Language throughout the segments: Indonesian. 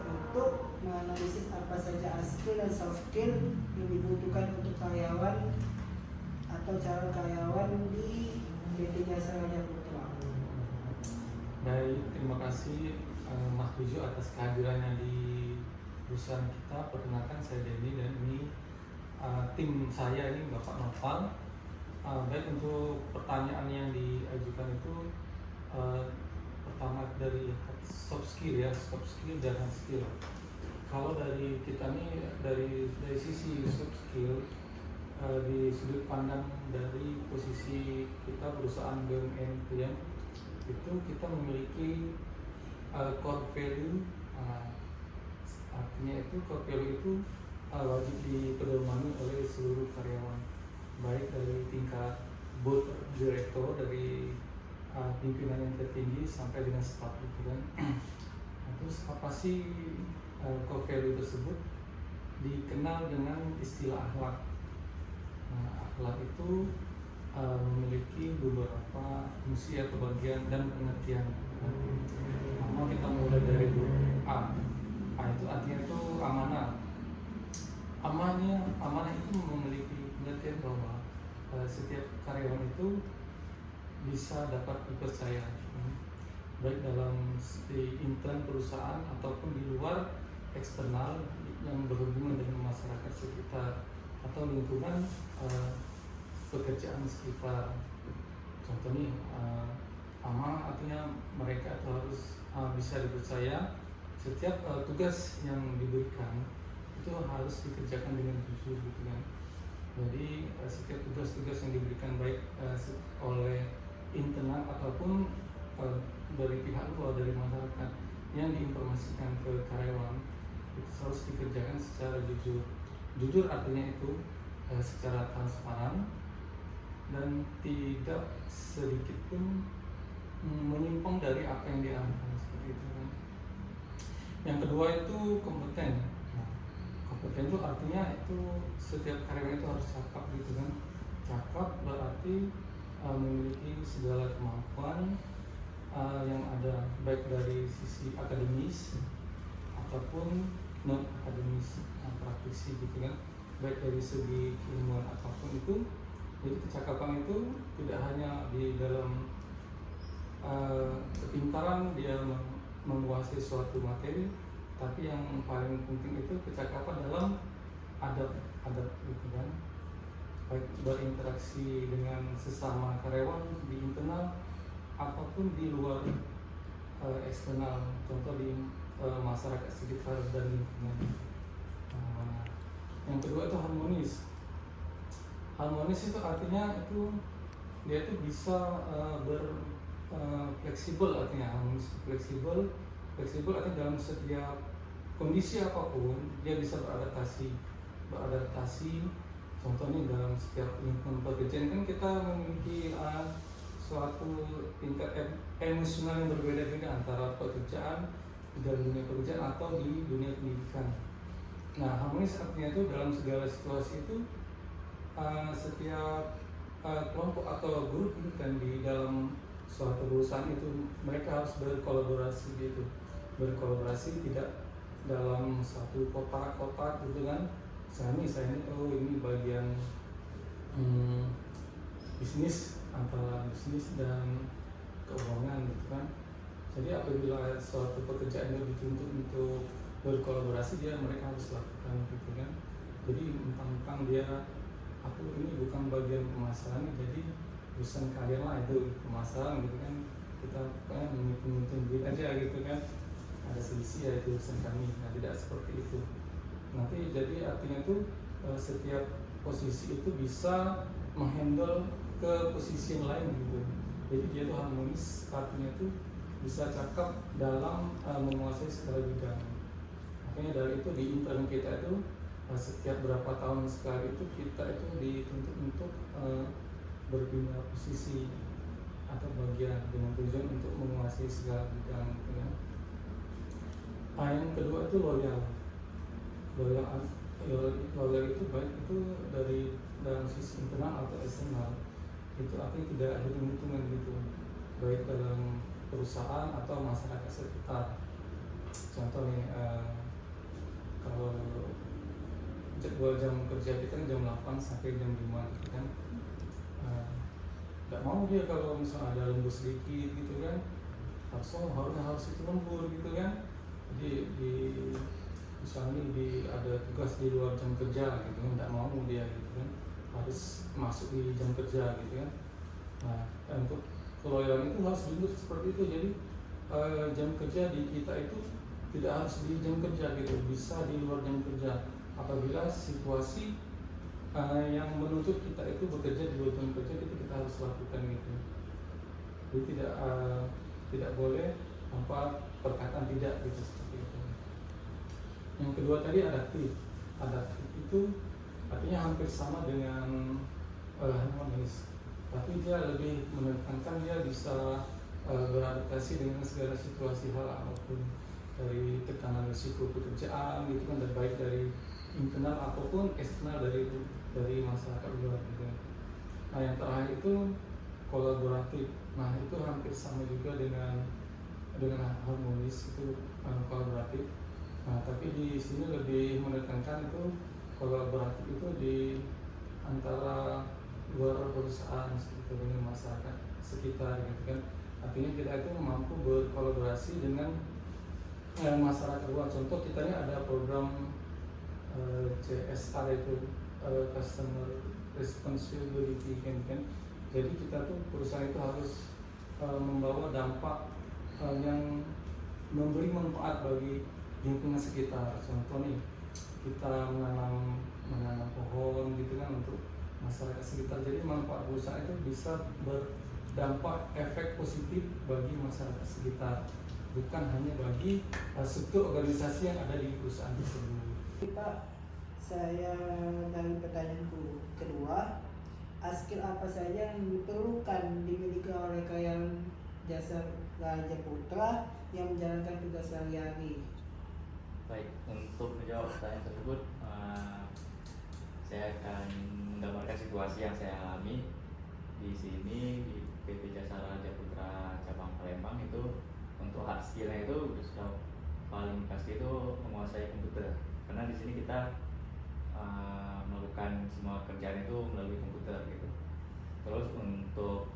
untuk menganalisis apa saja skill dan soft skill yang dibutuhkan untuk karyawan atau calon karyawan di PT Jasa Raja Putra. Baik, terima kasih Mas Tuju atas kehadirannya di perusahaan kita. Perkenalkan, saya Denny dan ini tim saya ini Bapak Noval. Baik, untuk pertanyaan yang diajukan itu pertama dari soft skill ya, soft skill dan hard skill. Kalau dari kita nih dari sisi soft skill, di sudut pandang dari posisi kita perusahaan BUMN itu kita memiliki core value, artinya itu core value itu wajib dipedomani oleh seluruh karyawan, baik dari tingkat board director, dari pimpinan yang tertinggi sampai dengan staff gitu kan. Terus apa sih core value tersebut? Dikenal dengan istilah akhlak. Nah, akhlak itu memiliki beberapa fungsi atau bagian dan pengertian. Pertama kita mulai dari A. A itu artinya itu amanah. Amanah itu memiliki pengertian bahwa setiap karyawan itu bisa dapat dipercaya, baik dalam di intern perusahaan ataupun di luar eksternal yang berhubungan dengan masyarakat sekitar atau lingkungan pekerjaan sekitar. Contoh nih, amanah artinya mereka itu harus bisa dipercaya. Setiap tugas yang diberikan itu harus dikerjakan dengan jujur gitu kan. Jadi setiap tugas-tugas yang diberikan baik oleh internal ataupun dari pihak luar, dari masyarakat yang diinformasikan ke karyawan itu harus dikerjakan secara jujur. Jujur artinya itu secara transparan dan tidak sedikit pun menyimpang dari apa yang diarahkan, seperti itu kan. Yang kedua itu kompeten. Nah, kompeten itu artinya itu setiap karyawan itu harus cakap gitu kan. Cakap berarti memiliki segala kemampuan yang ada, baik dari sisi akademis ataupun non akademis, praktisi gitu kan, baik dari segi ilmuwan apapun itu. Jadi kecakapan itu tidak hanya di dalam kepintaran dia menguasai suatu materi, tapi yang paling penting itu kecakapan dalam adab gitu kan, baik berinteraksi dengan sesama karyawan di internal ataupun di luar eksternal, contoh di masyarakat sekitar dan lingkungan. Yang kedua itu harmonis. Harmonis itu artinya itu dia itu bisa fleksibel, artinya harmonis, fleksibel artinya dalam setiap kondisi apapun dia bisa beradaptasi. Contohnya dalam setiap lingkungan pekerjaan kan kita memiliki suatu tingkat emosional yang berbeda-beda antara pekerjaan di dalam dunia pekerjaan atau di dunia pendidikan. Nah, harmonis artinya itu dalam segala situasi itu setiap kelompok atau grup kan di dalam suatu perusahaan itu mereka harus berkolaborasi gitu. Berkolaborasi tidak dalam satu kotak-kotak gitu kan. Saya ini bagian bisnis, antara bisnis dan keuangan gitu kan. Jadi apabila suatu pekerjaan itu dituntut untuk berkolaborasi, mereka harus lakukan gitu kan. Jadi mentang-mentang dia aku ini bukan bagian pemasaran, jadi urusan kalian lah itu pemasaran gitu kan, kita kayak menghitung duit aja gitu kan, ada selisih ya itu urusan kami. Nah, tidak seperti itu. Nanti jadi artinya itu setiap posisi itu bisa menghandle ke posisi yang lain gitu. Jadi dia itu harmonis, artinya itu bisa cakap dalam menguasai segala bidang. Makanya dari itu di intern kita itu setiap berapa tahun sekali itu kita itu dituntut untuk berpindah posisi atau bagian dengan tujuan untuk menguasai segala bidang gitu kan. Yang kedua itu loyal itu baik itu dari dalam sisi internal atau eksternal, itu artinya tidak hitung-hitungan gitu, baik dalam perusahaan atau masyarakat sekitar. contoh nih, kalau jadwal jam kerja kita kan jam 8 sampai jam 5 gitu kan. Nggak mau dia kalau misalnya ada lembur sedikit gitu kan, harus itu lembur gitu kan. Jadi misalnya ada tugas di luar jam kerja gitu kan, nggak mau dia gitu kan, harus masuk di jam kerja gitu kan. Nah, untuk keloyalan itu harus dibentuk seperti itu. Jadi jam kerja di kita itu tidak harus di jam kerja gitu, bisa di luar jam kerja apabila situasi yang menuntut kita itu bekerja di luar jam kerja, itu kita harus lakukan gitu. Jadi tidak boleh tanpa perkataan tidak gitu, seperti itu. Yang kedua tadi adaptif itu artinya hampir sama dengan harmonis, tapi dia lebih menekankan dia bisa beradaptasi dengan segala situasi hal apapun, dari tekanan risiko pekerjaan gitu kan, dan baik dari internal apapun eksternal dari masyarakat luar gitu. Nah, yang terakhir itu kolaboratif. Nah, itu hampir sama juga dengan harmonis, itu kolaboratif. Nah, tapi di sini lebih menekankan itu kolaboratif itu di antara luar perusahaan seperti dengan masyarakat sekitar gitu kan. Artinya kita itu mampu berkolaborasi dengan masyarakat luar. Contoh kita ini ada program CSR, itu Customer Responsibility kan. Jadi kita tuh perusahaan itu harus membawa dampak yang memberi manfaat bagi lingkungan sekitar. Contoh nih, kita menanam pohon gitu kan untuk masyarakat sekitar. Jadi manfaat perusahaan itu bisa berdampak efek positif bagi masyarakat sekitar, bukan hanya bagi struktur organisasi yang ada di perusahaan tersebut. Pak, saya dari pertanyaanku kedua, skill apa saja yang diperlukan dimiliki oleh karyawan Jasa Raja Putra yang menjalankan tugas sehari-hari? Baik, untuk menjawab pertanyaan tersebut, saya akan menggambarkan situasi yang saya alami di sini di PT Jasa Raja Putra cabang Palembang. Itu untuk hard skillnya itu sudah paling pasti itu menguasai komputer, karena di sini kita melakukan semua kerjaan itu melalui komputer gitu. Terus untuk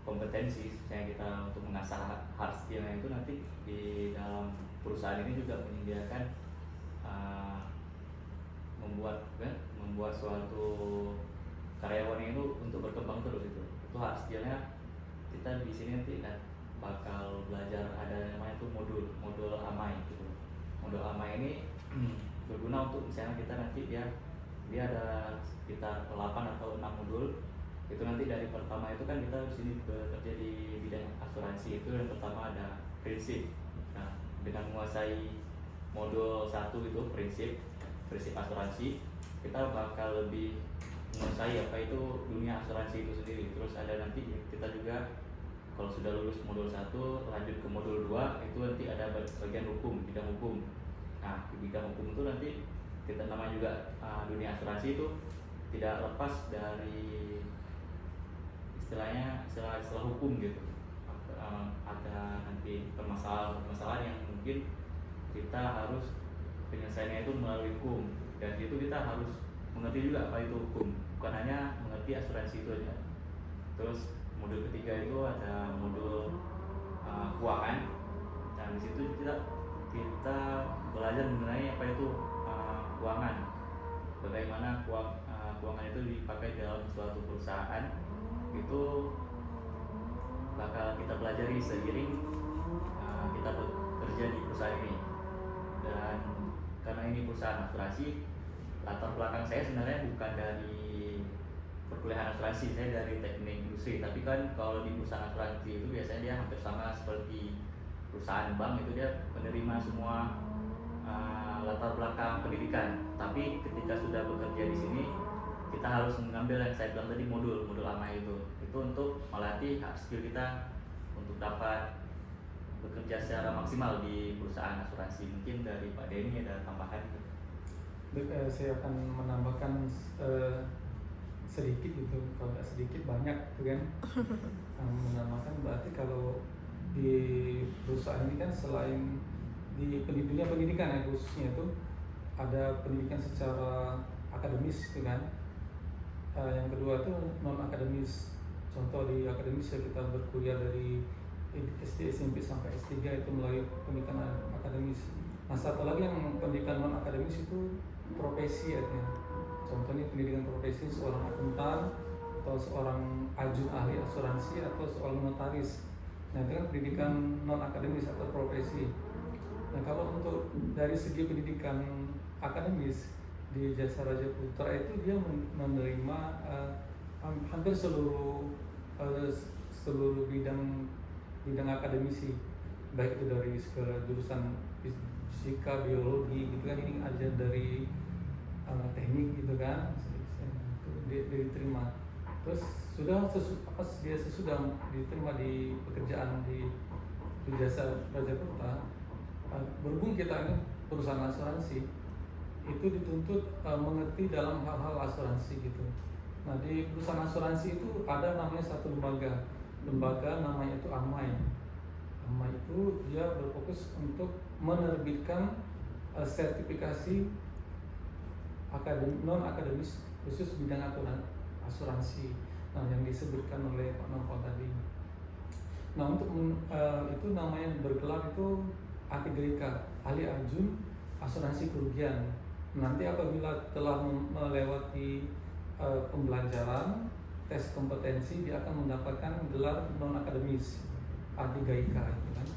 kompetensi saya kita untuk mengasah hard skillnya itu nanti di dalam perusahaan ini juga menyediakan membuat suatu karyawan itu untuk berkembang terus. Itu hard skillnya kita di sini nanti bakal belajar ada namanya itu modul AMAI gitu. Modul AMAI ini berguna untuk misalnya kita nanti dia ada sekitar 8 atau 6 modul. Itu nanti dari pertama itu kan kita di sini bekerja di bidang asuransi. Itu yang pertama ada prinsip. Nah, dengan menguasai modul 1 itu prinsip asuransi, kita bakal lebih menguasai apa itu dunia asuransi itu sendiri. Terus ada nanti kita juga kalau sudah lulus modul 1 lanjut ke modul 2, itu nanti ada bagian bidang hukum. Nah, di bidang hukum itu nanti kita namanya juga dunia asuransi itu tidak lepas dari istilah hukum gitu. Ada nanti permasalahan yang mungkin kita harus penyelesaiannya itu melalui hukum, dan itu kita harus mengerti juga apa itu hukum, bukan hanya mengerti asuransi itu aja. Terus modul ketiga itu ada modul keuangan. Dan di situ kita belajar mengenai apa itu keuangan, bagaimana keuangan itu dipakai dalam suatu perusahaan. Itu bakal kita pelajari seiring kita bekerja di perusahaan ini. Dan karena ini perusahaan asuransi, latar belakang saya sebenarnya bukan dari perkuliahan asuransi, saya dari teknik industri. Tapi kan kalau di perusahaan asuransi itu biasanya dia hampir sama seperti perusahaan bank, itu dia menerima semua latar belakang pendidikan. Tapi ketika sudah bekerja di sini, kita harus mengambil yang saya bilang tadi modul AMAI itu untuk melatih hard skill kita untuk dapat bekerja secara maksimal di perusahaan asuransi. Mungkin dari Pak Denny ada tambahan? Saya akan menambahkan sedikit gitu, kalau tidak sedikit banyak gitu kan. Menambahkan berarti kalau di perusahaan ini kan selain di dunia pendidikan ya khususnya itu ada pendidikan secara akademis gitu kan. Yang kedua itu non akademis. Contoh di akademis ya kita berkuliah dari SD, SMP sampai S3 itu melalui pendidikan akademis. Nah satu lagi yang pendidikan non akademis itu profesi artinya. Contohnya pendidikan profesi seorang akuntan atau seorang ajun ahli asuransi atau seorang notaris. Nah itu kan pendidikan non akademis atau profesi. Nah kalau untuk dari segi pendidikan akademis di Jasa Raja Putra itu dia menerima hampir seluruh bidang akademisi, baik itu dari segala jurusan fisika, biologi gitu kan, ini aja dari teknik gitu kan, itu dia diterima. Terus dia sesudah diterima di pekerjaan di Jasa Raja Putra, berhubung kita ini perusahaan asuransi, itu dituntut mengerti dalam hal-hal asuransi gitu. Nah di perusahaan asuransi itu ada namanya satu lembaga namanya itu AMAI. AMAI itu dia berfokus untuk menerbitkan sertifikasi non akademis khusus bidang asuransi. Nah yang disebutkan oleh Pak Novel tadi. Nah untuk itu namanya bergelar itu A3K, ahli ajun asuransi kerugian. Nanti apabila telah melewati pembelajaran tes kompetensi, dia akan mendapatkan gelar non akademis A3IK gitu kan.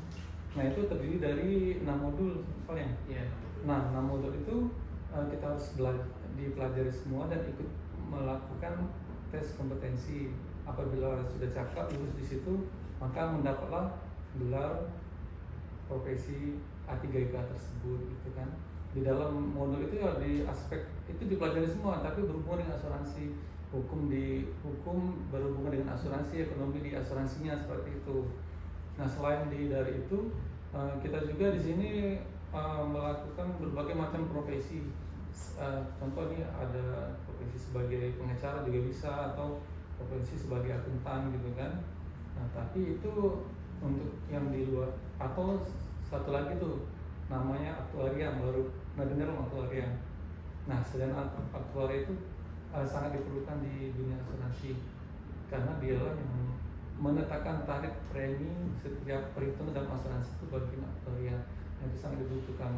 Nah itu terdiri dari 6 modul soalnya. Iya. Nah 6 modul itu kita harus dipelajari semua dan ikut melakukan tes kompetensi. Apabila sudah cakap lulus di situ, maka mendapatlah gelar profesi A3IK tersebut gitu kan. Di dalam modul itu ya di aspek itu dipelajari semua, tapi berhubungan dengan asuransi, hukum berhubungan dengan asuransi, ekonomi di asuransinya seperti itu. Nah selain dari itu kita juga di sini melakukan berbagai macam profesi. Contoh nih ada profesi sebagai pengacara juga bisa, atau profesi sebagai akuntan gitu kan. Nah tapi itu untuk yang di luar, atau satu lagi tuh namanya aktuaria, baru dengar aktuaria. Nah selain aktuaria itu sangat diperlukan di dunia asuransi karena dialah yang menetapkan tarif premi setiap perhitungan dalam asuransi itu bagi aktuaria. Nah, itu sangat dibutuhkan.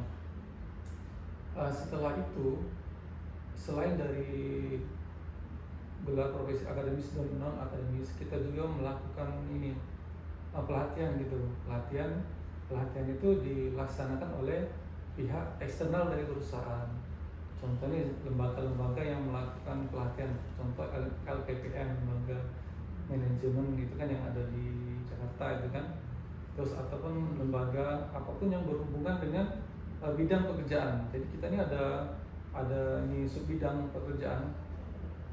Setelah itu, selain dari gelar profesi akademis dan non akademis, kita juga melakukan ini pelatihan gitu. Pelatihan itu dilaksanakan oleh pihak eksternal dari perusahaan. Contohnya lembaga-lembaga yang melakukan pelatihan, contoh LPPM, lembaga manajemen gitu kan yang ada di Jakarta itu kan. Terus ataupun lembaga apapun yang berhubungan dengan bidang pekerjaan. Jadi kita ini ada ini sub bidang pekerjaan.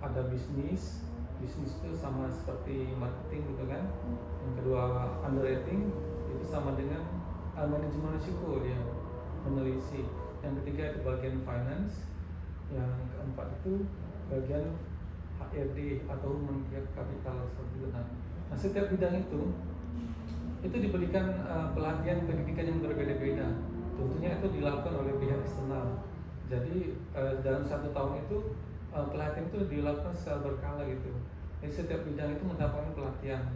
Ada bisnis itu sama seperti marketing gitu kan. Yang kedua underwriting itu sama dengan manajemen risiko, dia meneliti. Yang ketiga itu bagian finance. Yang keempat itu bagian HRD atau human capital seperti itu. Nah setiap bidang itu diberikan pelatihan pendidikan yang berbeda-beda. Tentunya itu dilakukan oleh pihak eksternal. Jadi dalam 1 tahun itu pelatihan itu dilakukan secara berkala gitu. Jadi setiap bidang itu mendapatkan pelatihan,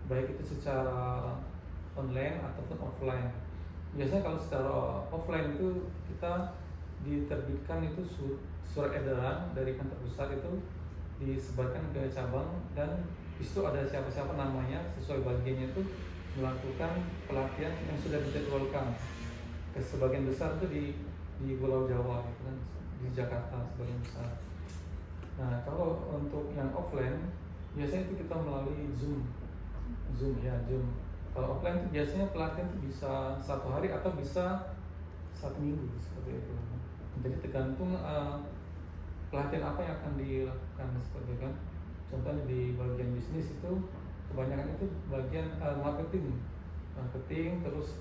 baik itu secara online ataupun offline. Biasanya kalau secara offline itu kita diterbitkan itu surat edaran dari kantor pusat, itu disebarkan ke cabang, dan itu ada siapa-siapa namanya sesuai bagiannya itu melakukan pelatihan yang sudah dijadwalkan. Sebagian besar itu di Pulau Jawa gitu kan, di Jakarta sebagian besar. Nah kalau untuk yang offline biasanya itu kita melalui Zoom. Kalau offline itu biasanya pelatihan itu bisa 1 hari atau bisa 1 minggu seperti itu. Jadi tergantung pelatihan apa yang akan dilakukan seperti itu kan. Contohnya di bagian bisnis itu kebanyakan itu bagian marketing, terus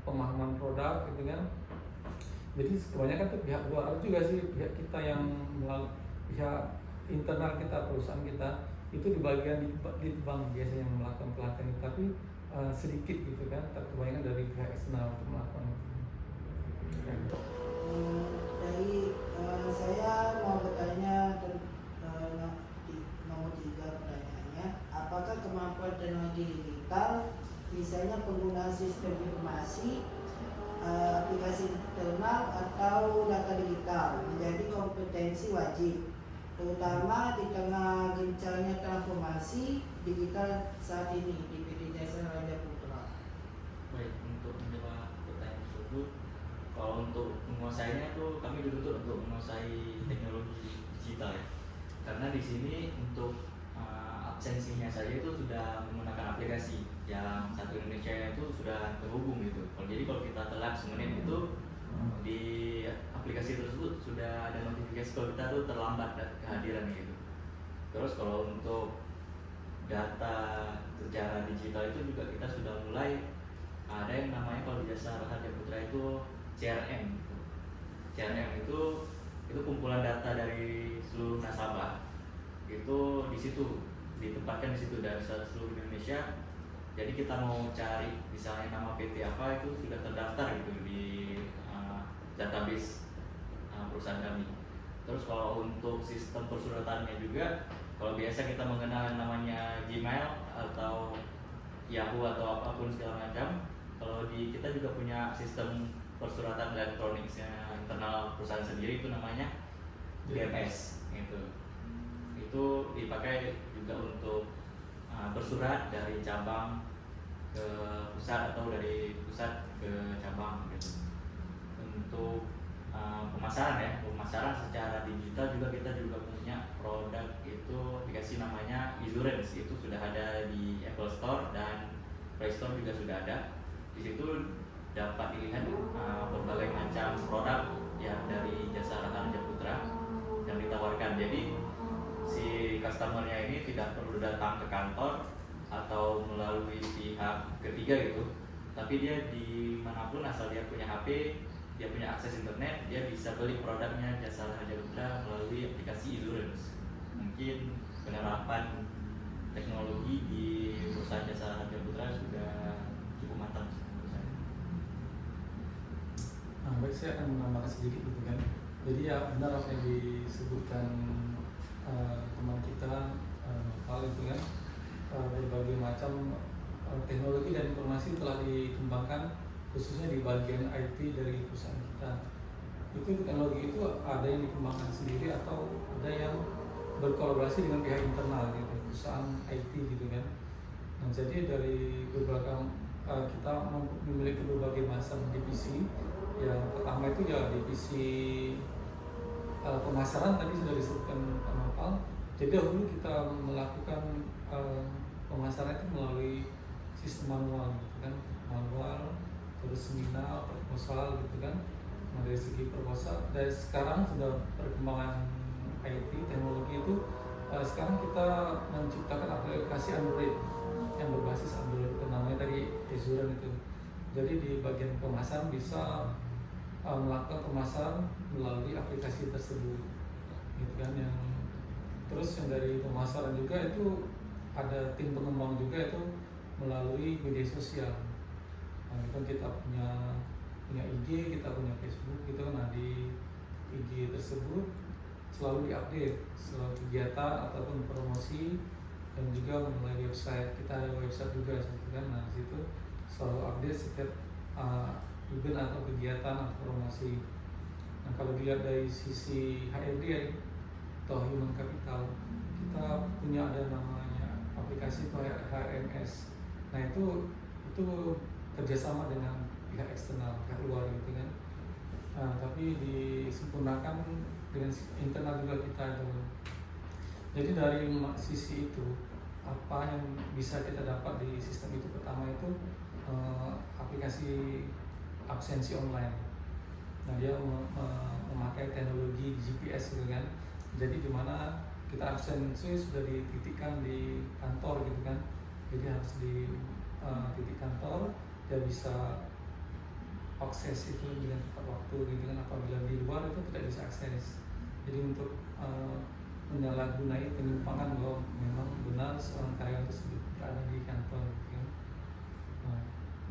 pemahaman produk gitu kan. Jadi kebanyakan itu pihak luar juga sih, pihak kita yang pihak internal kita, perusahaan kita itu di bagian di bank biasanya yang melakukan pelatihan itu, tapi sedikit gitu kan, tapi kebanyakan dari pihak eksternal untuk melakukan itu. Dari saya mau bertanya nomor 3 pertanyaannya, apakah kemampuan teknologi digital, misalnya penggunaan sistem informasi, aplikasi internal atau data digital menjadi kompetensi wajib, terutama di tengah gencarnya transformasi digital saat ini di PT Jasa Raja Putra? Baik, untuk menjawab pertanyaan tersebut, kalau untuk menguasainya tuh kami dituntut untuk menguasai teknologi digital ya. Karena di sini untuk absensinya saja itu sudah menggunakan aplikasi yang satu Indonesia itu sudah terhubung gitu. Jadi kalau kita telat semenit itu di aplikasi tersebut sudah ada notifikasi kalau kita tuh terlambat kehadiran gitu. Terus kalau untuk data secara digital itu juga kita sudah mulai ada yang namanya kalau di Jasa Raharja Putra itu CRM gitu. CRM itu kumpulan data dari seluruh nasabah, itu di situ ditempatkan di situ dari seluruh Indonesia. Jadi kita mau cari misalnya nama PT apa itu sudah terdaftar gitu di database perusahaan kami. Terus kalau untuk sistem persuratannya juga, kalau biasa kita mengenal namanya Gmail atau Yahoo atau apapun segala macam, kalau di kita juga punya sistem persuratan elektroniknya internal perusahaan sendiri, itu namanya DMS gitu. Itu dipakai juga untuk bersurat dari cabang ke pusat atau dari pusat ke cabang gitu. Untuk pemasaran secara digital juga kita juga punya produk itu aplikasi namanya Insurance, itu sudah ada di Apple Store dan Play Store juga sudah ada. Di situ dapat dilihat berbagai macam produk yang dari Jasa Raharja Putra yang ditawarkan. Jadi si customernya ini tidak perlu datang ke kantor atau melalui pihak ketiga gitu, tapi dia dimanapun asal dia punya HP, dia punya akses internet, dia bisa beli produknya Jasa Raharja Putra melalui aplikasi Insurance. Mungkin penerapan teknologi di perusahaan Jasa Raharja Putra sudah cukup matang menurut saya. Baik, saya akan menambahkan sedikit gitu kan. Jadi ya benar apa yang disebutkan teman kita Nopal itu kan, berbagai macam teknologi dan informasi telah dikembangkan khususnya di bagian IT dari perusahaan kita. Itu teknologi itu ada yang dikembangkan sendiri atau ada yang berkolaborasi dengan pihak internal gitu, perusahaan IT gitu kan. Nah, jadi dari berbagai kita memiliki berbagai macam divisi. Yang pertama itu ya divisi pemasaran, tadi sudah disebutkan Pak Nopal. Jadi dahulu kita melakukan pemasaran itu melalui sistem manual gitu kan, terus seminar, proposal gitu kan. Nah, dari segi proposal, dari sekarang sudah perkembangan IT teknologi itu, sekarang kita menciptakan aplikasi Android yang berbasis Android, namanya tadi Azure itu. Jadi di bagian pemasaran bisa melakukan pemasaran melalui aplikasi tersebut gitu kan. Yang terus yang dari pemasaran juga itu ada tim pengembang juga itu melalui media sosial. Nah, itu kita punya IG, kita punya Facebook gitu kan. Nah, di IG tersebut selalu diupdate selalu kegiatan ataupun promosi, dan juga melalui website, kita ada website juga gitu kan. Nah, di situ selalu update setiap event atau kegiatan atau promosi. Nah, kalau dilihat dari sisi HRD atau human capital, kita punya ada namanya aplikasi itu HRMS. Nah, itu kerjasama dengan pihak eksternal, pihak luar gitu kan. Nah, tapi disempurnakan dengan internal juga kita itu. Jadi dari sisi itu, apa yang bisa kita dapat di sistem itu, pertama itu aplikasi absensi online. Nah, dia memakai teknologi GPS gitu kan. Jadi dimana kita absensi sudah dititikkan di kantor gitu kan. Jadi harus di titik kantor, dia bisa akses itu dengan tepat waktu gitu kan. Apabila di luar itu tidak bisa akses. Jadi untuk menyalahgunai penyimpangan bahwa memang benar seorang karyawan tersebut berada di kantor gitu kan. Nah,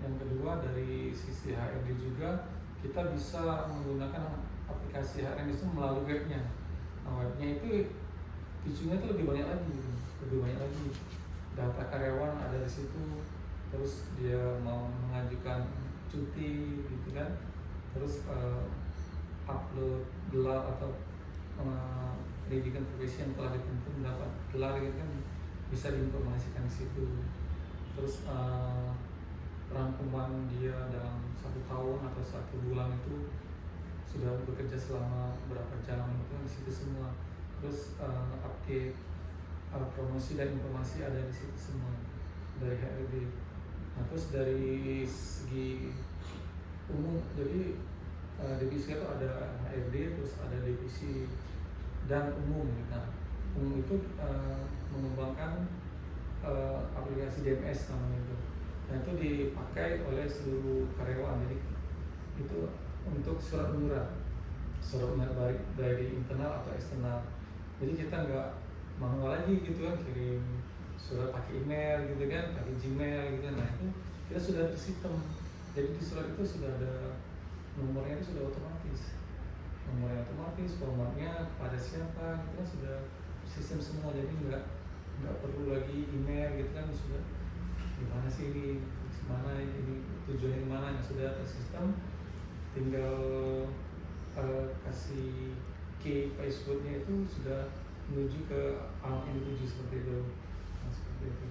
yang kedua dari sisi HRD juga kita bisa menggunakan aplikasi HRMS itu melalui webnya. Nah, webnya itu feature-nya itu lebih banyak lagi, gitu. Lebih banyak lagi. Data karyawan ada di situ, terus dia mau mengajukan cuti, gitu kan, terus upload gelar atau pendidikan profesi yang telah ditempuh mendapat gelar, gitu kan, bisa diinformasikan di situ. Terus rangkuman dia dalam 1 tahun atau 1 bulan itu sudah bekerja selama berapa jam itu di situ semua. Terus update promosi dan informasi ada di situ semua dari HRD. Nah, terus dari segi umum, jadi divisi itu ada HRD, terus ada divisi dan umum. Nah, umum itu mengembangkan aplikasi DMS namanya itu. Nah, itu dipakai oleh seluruh karyawan. Jadi itu untuk surat menyurat baik dari internal atau eksternal. Jadi kita nggak manual lagi gitu kan, kirim surat pakai email gitu kan, pakai Gmail gitu. Nah, itu kita sudah ada sistem. Jadi di surat itu sudah ada nomornya, itu sudah otomatis. Nomornya otomatis, formatnya kepada siapa, gitu kan, sudah sistem semua. Jadi nggak perlu lagi email gitu kan, sudah gimana sih ini, mana ini tujuannya kemana, yang sudah tersistem. Tinggal kasih key passwordnya itu sudah menuju ke alamat yang dituju, seperti itu. Nah, seperti itu.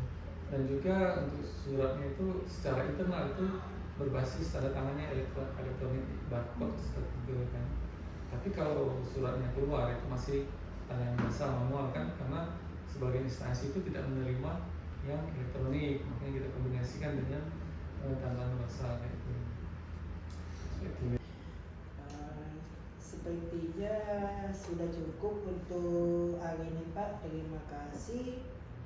Dan juga untuk suratnya itu secara internal itu berbasis tanda tangannya elektronik barcode seperti itu kan. Tapi kalau suratnya keluar itu masih tangan biasa manual kan, karena sebagai instansi itu tidak menerima yang elektronik, makanya kita kombinasikan dengan tangan basah kayak itu. Seperti itu. Sepertinya sudah cukup untuk hari ini Pak. Terima kasih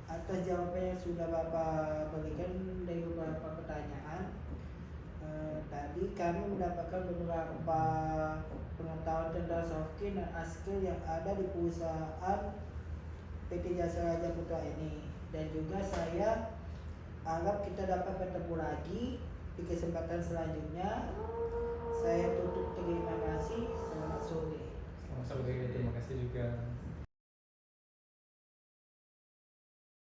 atas jawaban yang sudah Bapak berikan dari beberapa pertanyaan. Tadi kami mendapatkan beberapa pengetahuan tentang soft skill dan hard skill yang ada di perusahaan PT Jasa Raja Putra ini. Dan juga saya harap kita dapat bertemu lagi di kesempatan selanjutnya. Saya tutup, terima kasih. Selamat sore. Selamat sore, terima kasih juga.